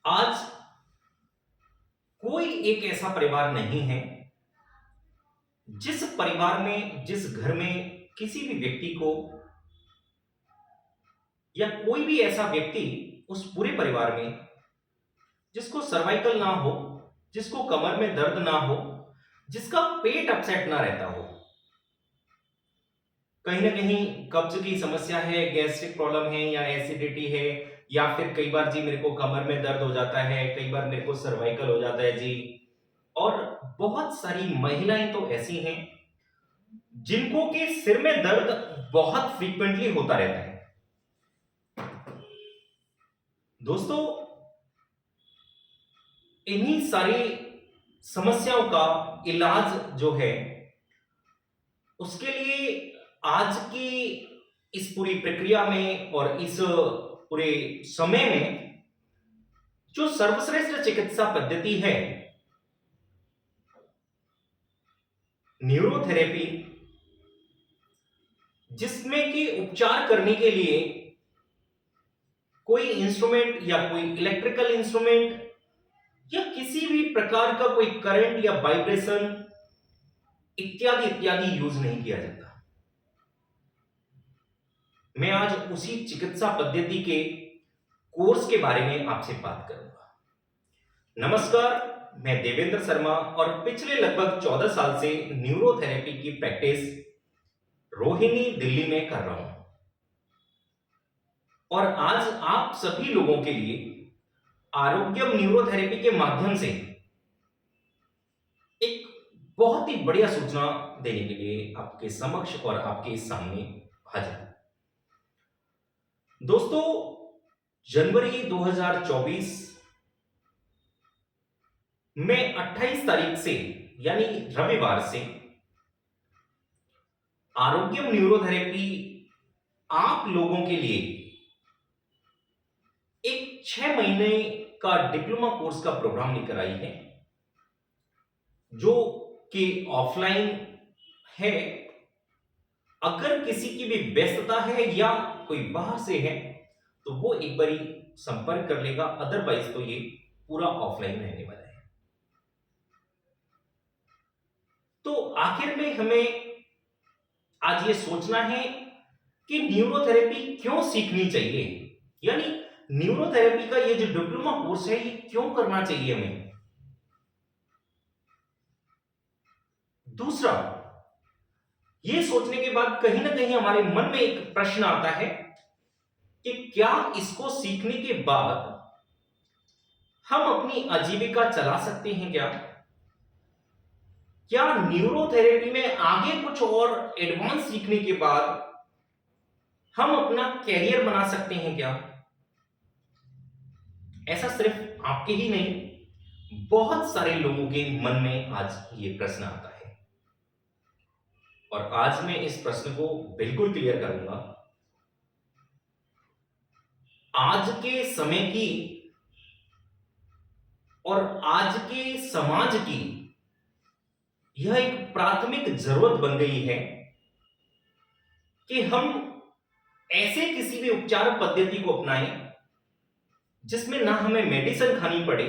आज कोई एक ऐसा परिवार नहीं है जिस परिवार में जिस घर में किसी भी व्यक्ति को या कोई भी ऐसा व्यक्ति उस पूरे परिवार में जिसको सर्वाइकल ना हो, जिसको कमर में दर्द ना हो, जिसका पेट अपसेट ना रहता हो। कहीं ना कहीं कब्ज की समस्या है, गैस्ट्रिक प्रॉब्लम है या एसिडिटी है, या फिर कई बार जी मेरे को कमर में दर्द हो जाता है, कई बार मेरे को सर्वाइकल हो जाता है जी। और बहुत सारी महिलाएं तो ऐसी हैं जिनको के सिर में दर्द बहुत फ्रीक्वेंटली होता रहता है। दोस्तों, इन्हीं सारी समस्याओं का इलाज जो है उसके लिए आज की इस पूरी प्रक्रिया में और इस पूरे समय में जो सर्वश्रेष्ठ चिकित्सा पद्धति है, न्यूरोथेरेपी, जिसमें कि उपचार करने के लिए कोई इंस्ट्रूमेंट या कोई इलेक्ट्रिकल इंस्ट्रूमेंट या किसी भी प्रकार का कोई करंट या वाइब्रेशन इत्यादि इत्यादि यूज नहीं किया जाता। मैं आज उसी चिकित्सा पद्धति के कोर्स के बारे में आपसे बात करूंगा। नमस्कार, मैं देवेंद्र शर्मा और पिछले लगभग 14 साल से न्यूरोथेरेपी की प्रैक्टिस रोहिणी, दिल्ली में कर रहा हूं। और आज आप सभी लोगों के लिए आरोग्यम न्यूरोथेरेपी के माध्यम से एक बहुत ही बढ़िया सूचना देने के लिए आपके समक्ष और आपके सामने हाजिर। दोस्तों, जनवरी 2024 में 28 तारीख से यानी रविवार से आरोग्यम न्यूरोथेरेपी आप लोगों के लिए एक 6 महीने का डिप्लोमा कोर्स का प्रोग्राम लेकर आई है, जो कि ऑफलाइन है। अगर किसी की भी व्यस्तता है या कोई बाहर से है तो वो एक बारी संपर्क कर लेगा, अदरवाइज तो ये पूरा ऑफलाइन रहने वाला है। तो आखिर में हमें आज ये सोचना है कि न्यूरोथेरेपी क्यों सीखनी चाहिए, यानी न्यूरोथेरेपी का ये जो डिप्लोमा कोर्स है ये क्यों करना चाहिए हमें। दूसरा, ये सोचने के बाद कहीं ना कहीं हमारे मन में एक प्रश्न आता है कि क्या इसको सीखने के बाद हम अपनी आजीविका चला सकते हैं क्या न्यूरोथेरेपी में आगे कुछ और एडवांस सीखने के बाद हम अपना कैरियर बना सकते हैं क्या। ऐसा सिर्फ आपके ही नहीं, बहुत सारे लोगों के मन में आज ये प्रश्न आता है और आज मैं इस प्रश्न को बिल्कुल क्लियर करूंगा। आज के समय की और आज के समाज की यह एक प्राथमिक जरूरत बन गई है कि हम ऐसे किसी भी उपचार पद्धति को अपनाएं जिसमें ना हमें मेडिसिन खानी पड़े,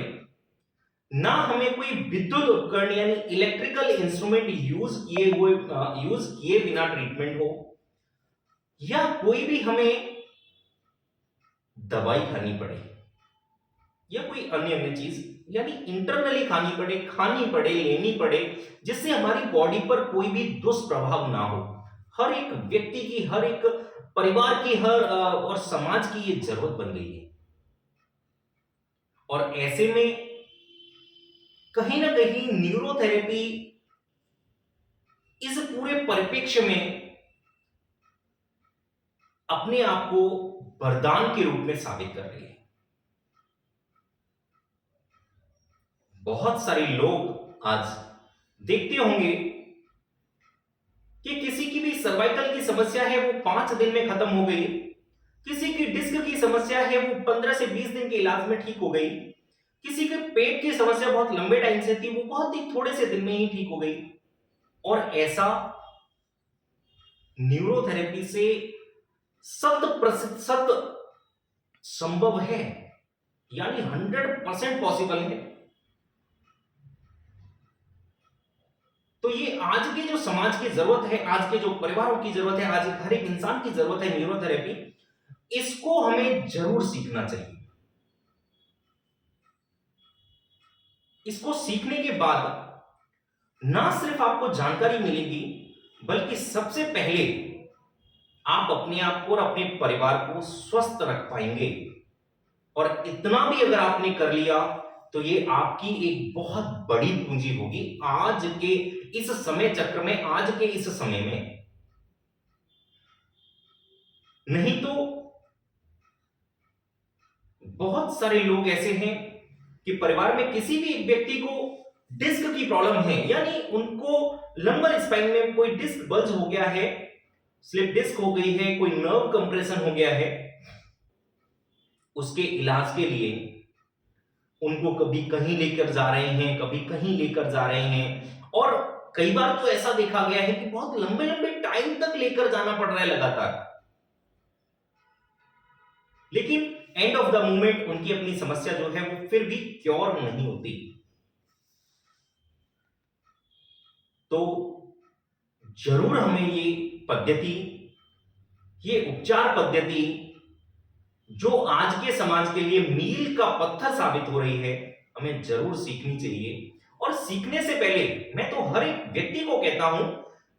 ना हमें कोई विद्युत उपकरण यानी इलेक्ट्रिकल इंस्ट्रूमेंट यूज किए बिना ट्रीटमेंट हो, या कोई भी हमें दवाई खानी पड़े या कोई अन्य चीज यानी इंटरनली खानी पड़े, लेनी पड़े, जिससे हमारी बॉडी पर कोई भी दुष्प्रभाव ना हो। हर एक व्यक्ति की, हर एक परिवार की, हर और समाज की ये जरूरत बन गई है। और ऐसे में कहीं ना कहीं न्यूरोथेरेपी इस पूरे परिप्रेक्ष्य में अपने आप को वरदान के रूप में साबित कर रही है। बहुत सारे लोग आज देखते होंगे कि किसी की भी सर्वाइकल की समस्या है वो 5 दिन में खत्म हो गई, किसी की डिस्क की समस्या है वो 15 से 20 दिन के इलाज में ठीक हो गई, किसी के पेट की समस्या बहुत लंबे टाइम से थी वो बहुत ही थोड़े से दिन में ही ठीक हो गई। और ऐसा न्यूरोथेरेपी से 100% संभव है। यानी 100% पॉसिबल है। तो ये आज के जो समाज की जरूरत है, आज के जो परिवारों की जरूरत है, आज हर एक इंसान की जरूरत है न्यूरोथेरेपी, इसको हमें जरूर सीखना चाहिए। इसको सीखने के बाद ना सिर्फ आपको जानकारी मिलेगी, बल्कि सबसे पहले आप अपने आप को और अपने परिवार को स्वस्थ रख पाएंगे। और इतना भी अगर आपने कर लिया तो ये आपकी एक बहुत बड़ी पूंजी होगी आज के इस समय चक्र में, आज के इस समय में। नहीं तो बहुत सारे लोग ऐसे हैं कि परिवार में किसी भी एक व्यक्ति को डिस्क की प्रॉब्लम है, यानी उनको लंबर स्पाइन में कोई डिस्क बल्ज हो गया है, स्लिप डिस्क हो गई है, कोई नर्व कंप्रेशन हो गया है। उसके इलाज के लिए उनको कभी कहीं लेकर जा रहे हैं, कभी कहीं लेकर जा रहे हैं, और कई बार तो ऐसा देखा गया है कि बहुत लंबे लंबे टाइम तक लेकर जाना पड़ रहा है लगातार, लेकिन एंड ऑफ द मोमेंट उनकी अपनी समस्या जो है वो फिर भी क्योर नहीं होती। तो जरूर हमें ये पद्धति, ये उपचार पद्धति जो आज के समाज के लिए मील का पत्थर साबित हो रही है, हमें जरूर सीखनी चाहिए। और सीखने से पहले मैं तो हर एक व्यक्ति को कहता हूं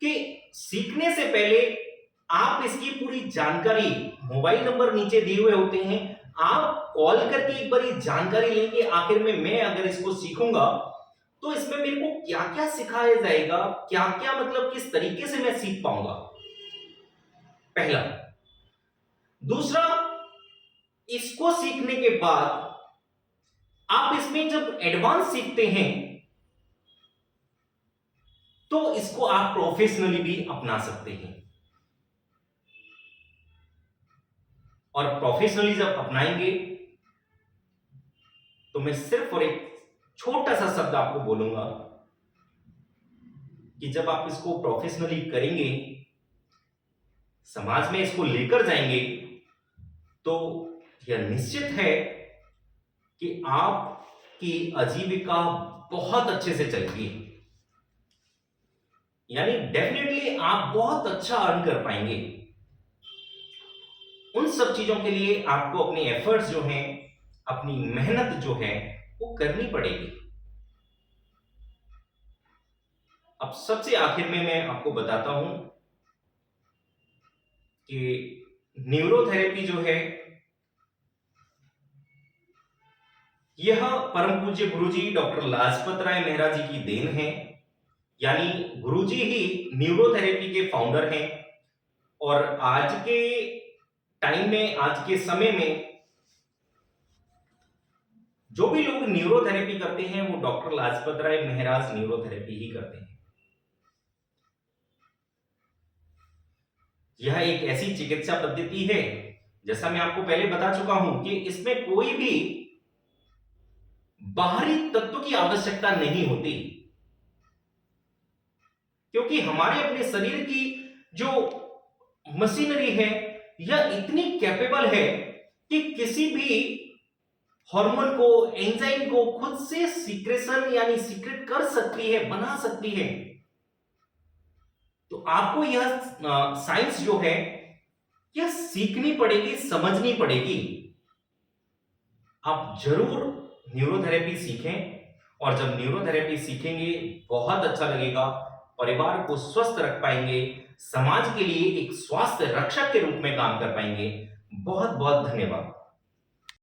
कि सीखने से पहले आप इसकी पूरी जानकारी, मोबाइल नंबर नीचे दिए हुए होते हैं, आप कॉल करके एक बार ये जानकारी लेंगे आखिर में मैं अगर इसको सीखूंगा तो इसमें मेरे को क्या क्या सिखाया जाएगा, क्या क्या मतलब किस तरीके से मैं सीख पाऊंगा, पहला। दूसरा, इसको सीखने के बाद आप इसमें जब एडवांस सीखते हैं तो इसको आप प्रोफेशनली भी अपना सकते हैं। और प्रोफेशनली जब अपनाएंगे तो मैं सिर्फ और एक छोटा सा शब्द आपको बोलूंगा कि जब आप इसको प्रोफेशनली करेंगे, समाज में इसको लेकर जाएंगे, तो यह निश्चित है कि आपकी आजीविका बहुत अच्छे से चलेगी। यानी डेफिनेटली आप बहुत अच्छा अर्न कर पाएंगे। उन सब चीजों के लिए आपको अपने एफर्ट्स जो हैं, अपनी मेहनत जो है वो करनी पड़ेगी। अब सबसे आखिर में मैं आपको बताता हूं कि न्यूरोथेरेपी जो है यह परम पूज्य गुरुजी डॉक्टर लाजपत राय मेहरा जी की देन है। यानी गुरुजी ही न्यूरोथेरेपी के फाउंडर हैं। और आज के टाइम में, आज के समय में जो भी लोग न्यूरोथेरेपी करते हैं वो डॉक्टर लाजपत राय मेहराज न्यूरोथेरेपी ही करते हैं। यह एक ऐसी चिकित्सा पद्धति है, जैसा मैं आपको पहले बता चुका हूं, कि इसमें कोई भी बाहरी तत्व की आवश्यकता नहीं होती, क्योंकि हमारे अपने शरीर की जो मशीनरी है यह इतनी कैपेबल है कि किसी भी हार्मोन को, एंजाइम को खुद से सीक्रेशन यानी सीक्रेट कर सकती है, बना सकती है। तो आपको यह साइंस जो है यह सीखनी पड़ेगी, समझनी पड़ेगी। आप जरूर न्यूरोथेरेपी सीखें, और जब न्यूरोथेरेपी सीखेंगे बहुत अच्छा लगेगा, परिवार को स्वस्थ रख पाएंगे, समाज के लिए एक स्वास्थ्य रक्षक के रूप में काम कर पाएंगे। बहुत बहुत धन्यवाद।